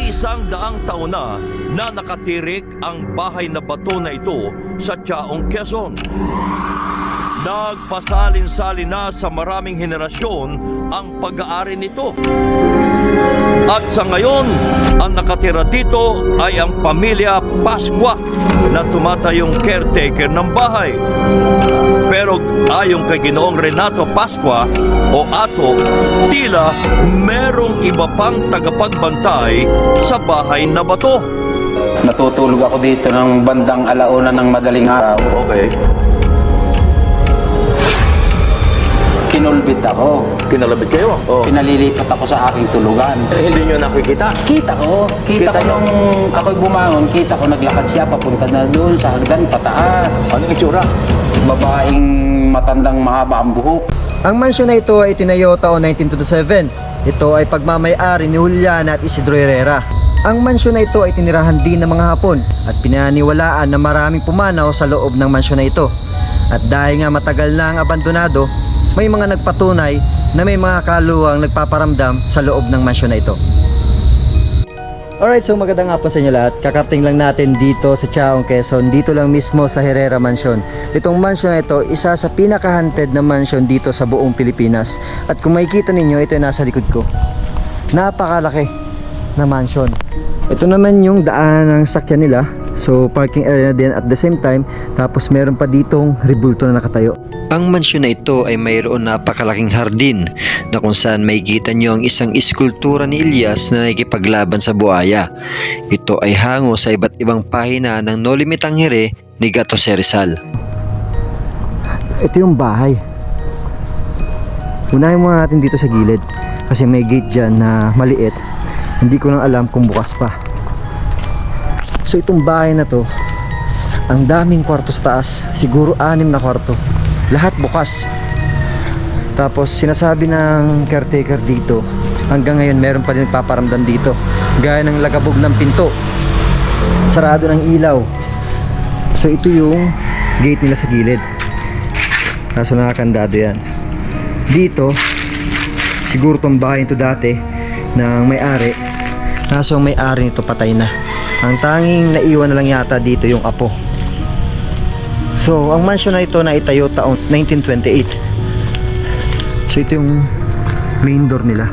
100 taon na nakatirik ang bahay na bato na ito sa Chaong, Quezon. Nagpasalin-salin na sa maraming henerasyon ang pag-aari nito. At sa ngayon, ang nakatira dito ay ang pamilya Pascua na tumatayong caretaker ng bahay. Pero ayon kay Ginoong Renato Pascua o Ato, tila merong iba pang tagapagbantay sa bahay na bato. Natutulog ako dito ng bandang alauna ng madaling araw. Okay. Kinulbit ako. Kinalabit kayo? Oh. Pinalilipat ako sa aking tulugan. Hindi nyo nakikita? Kita ko Kita nung ako'y bumangon, kita ko naglakad siya papunta na doon sa hagdan pataas. Anong itsura? Babaeng matandang mahaba ang buhok. Ang mansyon na ito ay itinayo taon 1927. Ito ay pagmamay-ari ni Juliana at Isidro Herrera. Ang mansyon na ito ay tinirahan din ng mga Hapon at pinaniwalaan na maraming pumanaw sa loob ng mansyon na ito. At dahil nga matagal na ang abandonado, may mga nagpatunay na may mga kaluwang nagpaparamdam sa loob ng mansyon na ito. Alright, so magandang hapon sa inyo lahat. Kakarting lang natin dito sa Chaong, Quezon. Dito lang mismo sa Herrera Mansion. Itong mansion na ito, isa sa pinaka-haunted na mansion dito sa buong Pilipinas. At kung makikita ninyo, ito yung nasa likod ko. Napakalaki na mansion. Ito naman yung daan ng sakyan nila. So parking area din at the same time. Tapos meron pa ditong rebulto na nakatayo. Ang mansyon na ito ay mayroon napakalaking hardin na kung saan makikita nyo ang isang iskultura ni Elias na nakikipaglaban sa buhaya. Ito ay hango sa iba't ibang pahina ng No Limit Tangere ni Gato C. Rizal. Ito yung bahay. Unahin muna natin dito sa gilid kasi may gate dyan na maliit. Hindi ko lang alam kung bukas pa. So itong bahay na to, ang daming kwarto sa taas, siguro 6 na kwarto. Lahat bukas. Tapos sinasabi ng caretaker dito, hanggang ngayon meron pa din paparamdam dito, gaya ng lagabog ng pinto, sarado ng ilaw. So ito yung gate nila sa gilid, kaso nakakandado yan. Dito siguro tong bahay ito dati ng may-ari, kaso ang may-ari nito patay na. Ang tanging naiwan na lang yata dito yung apo. So, ang mansion na ito na itayo taong 1928. So, ito yung main door nila.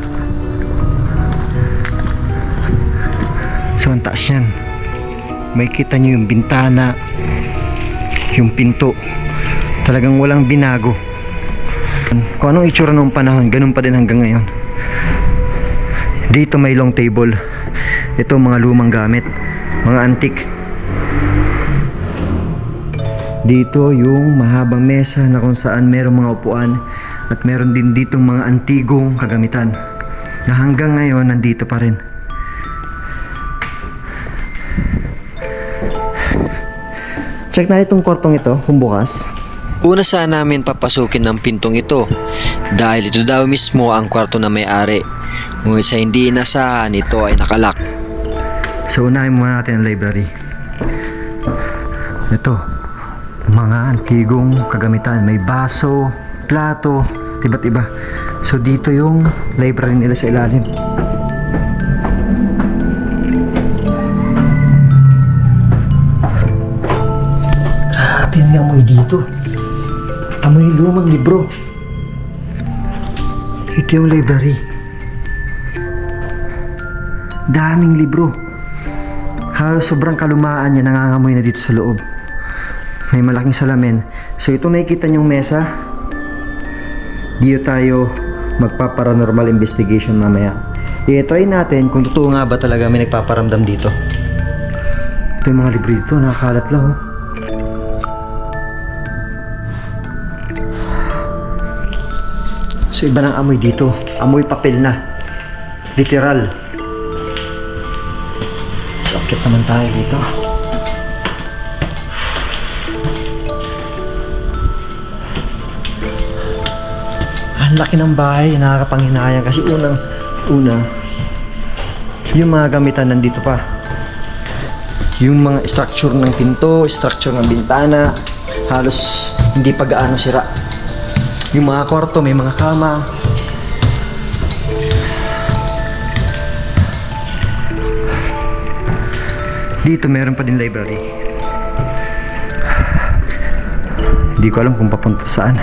So, ang taas yan. May kita nyo yung bintana, yung pinto. Talagang walang binago. Kung anong itsura noong panahon, ganun pa din hanggang ngayon. Dito may long table. Ito mga lumang gamit, mga antique. Dito yung mahabang mesa na kung saan merong mga upuan at meron din ditong mga antigong kagamitan na hanggang ngayon nandito pa rin. Check na itong kwartong ito kung bukas. Una sana namin papasukin ng pintong ito dahil ito daw mismo ang kwarto na may-ari. Ngunit sa hindi inasahan, ito ay nakalak. So unahin muna natin ang library. Ito, mga antigong kagamitan, may baso, plato, iba't iba. So dito yung library nila sa ilalim. Grabe ang amoy dito. Amoy lumang libro. Ito yung library. Daming libro. Halos sobrang kalumaan niya, nangangamoy na dito sa loob. May malaking salamin. So ito nakikita nyong mesa. Dito tayo magpa-paranormal investigation mamaya. I-try natin kung totoo nga ba talaga may nagpaparamdam dito. Ito yung mga libro dito, nakakalat lang oh. So iba ng amoy dito. Amoy papel na. Literal. So akit naman tayo dito. Ang laki ng bahay, nakakapanghinayang kasi una yung mga gamitan nandito pa. Yung mga structure ng pinto, structure ng bintana, halos hindi pa gaano sira. Yung mga kwarto, may mga kama. Dito meron pa din library. Hindi ko alam kung papunta saan.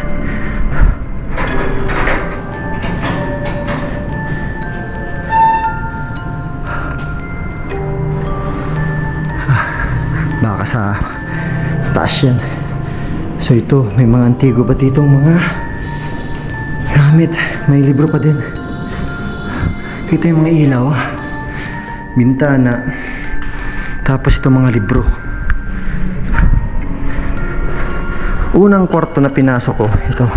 Baka sa taas yan. So ito, may mga antigo pa ditong mga gamit. May libro pa din. Kita yung mga ilaw, bintana, tapos ito mga libro. Unang kwarto na pinasok ko, ito.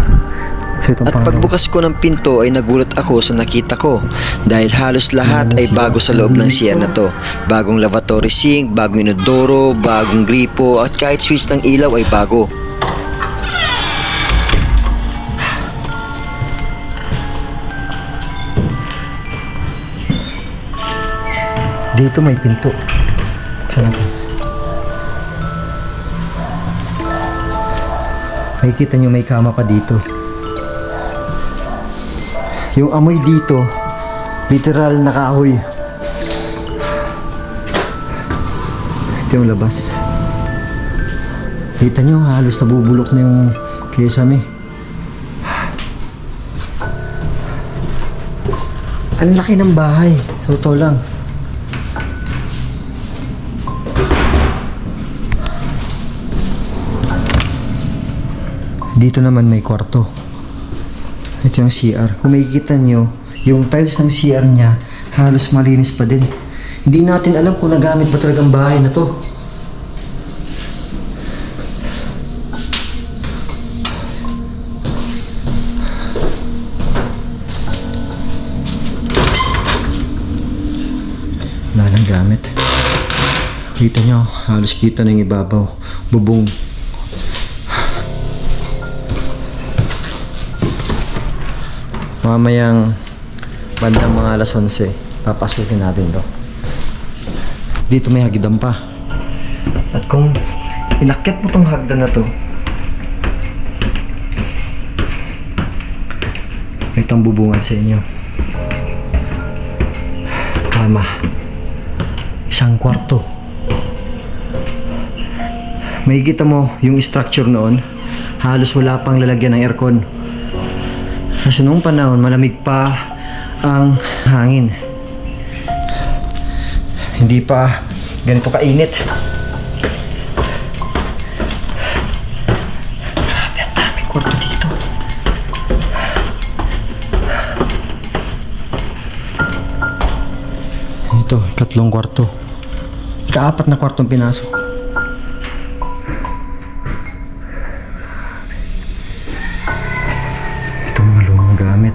So itong At pagbukas ko ng pinto ay nagulat ako sa nakita ko dahil halos lahat ay bago sa loob ng CR na to. Bagong lavatory sink, bagong inodoro, bagong gripo at kahit switch ng ilaw ay bago. Dito may pinto. Buksan natin. Makikita nyo may kama pa dito. Yung amoy dito, literal na kahoy. Ito yung labas. Kita nyo, halos nabubulok na yung kesame. Ang laki ng bahay. Sa totoo lang. Dito naman may kwarto. Ito yung CR. Kung makikita nyo, yung tiles ng CR niya halos malinis pa din. Hindi natin alam kung nagamit ba talagang bahay na to. Wala nang gamit. Kita nyo, halos kita na yung ibabaw. Bubong. Mamayang bandang mga alas 11, papasukin natin to. Dito may hagdan pa. At kung inakyat mo tong hagdan na to, itong bubungan sa inyo. Kama. Isang kwarto. Makikita mo yung structure noon, halos wala pang lalagyan ng aircon. Kasi noong panahon, malamig pa ang hangin. Hindi pa ganito kainit. Grabe, ang daming kwarto dito. Ito, 3 kwarto. Ika-4 na kwartong pinasok. Gamit.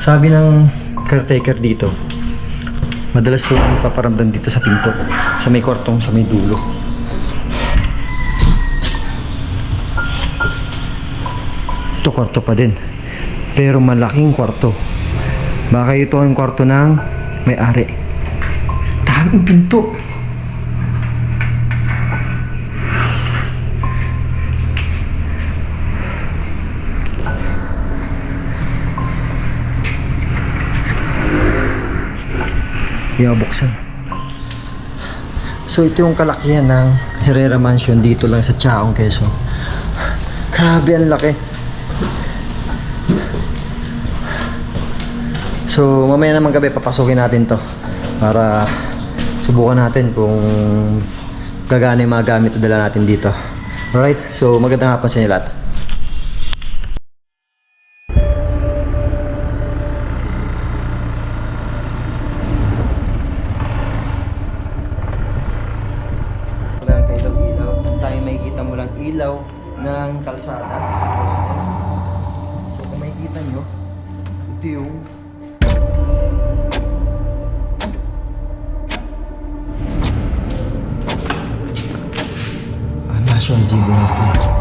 Sabi ng caretaker dito, madalas ito ang paparamdam dito sa pinto, sa may kwartong, sa may dulo. Ito kwarto pa din, pero malaking kwarto. Baka ito ang kwarto ng may-ari. Daming pinto. Buksan. So ito yung kalakihan ng Herrera Mansion dito lang sa Chaong, Quezon. Grabe, ang laki. So mamaya naman gabi papasukin natin to para subukan natin kung gagana yung mga gamit na dala natin dito. Alright, so magandang hapon sa inyo lahat. Ilaw ng kalsada. So kung makikita nyo, ito yung National Geographic.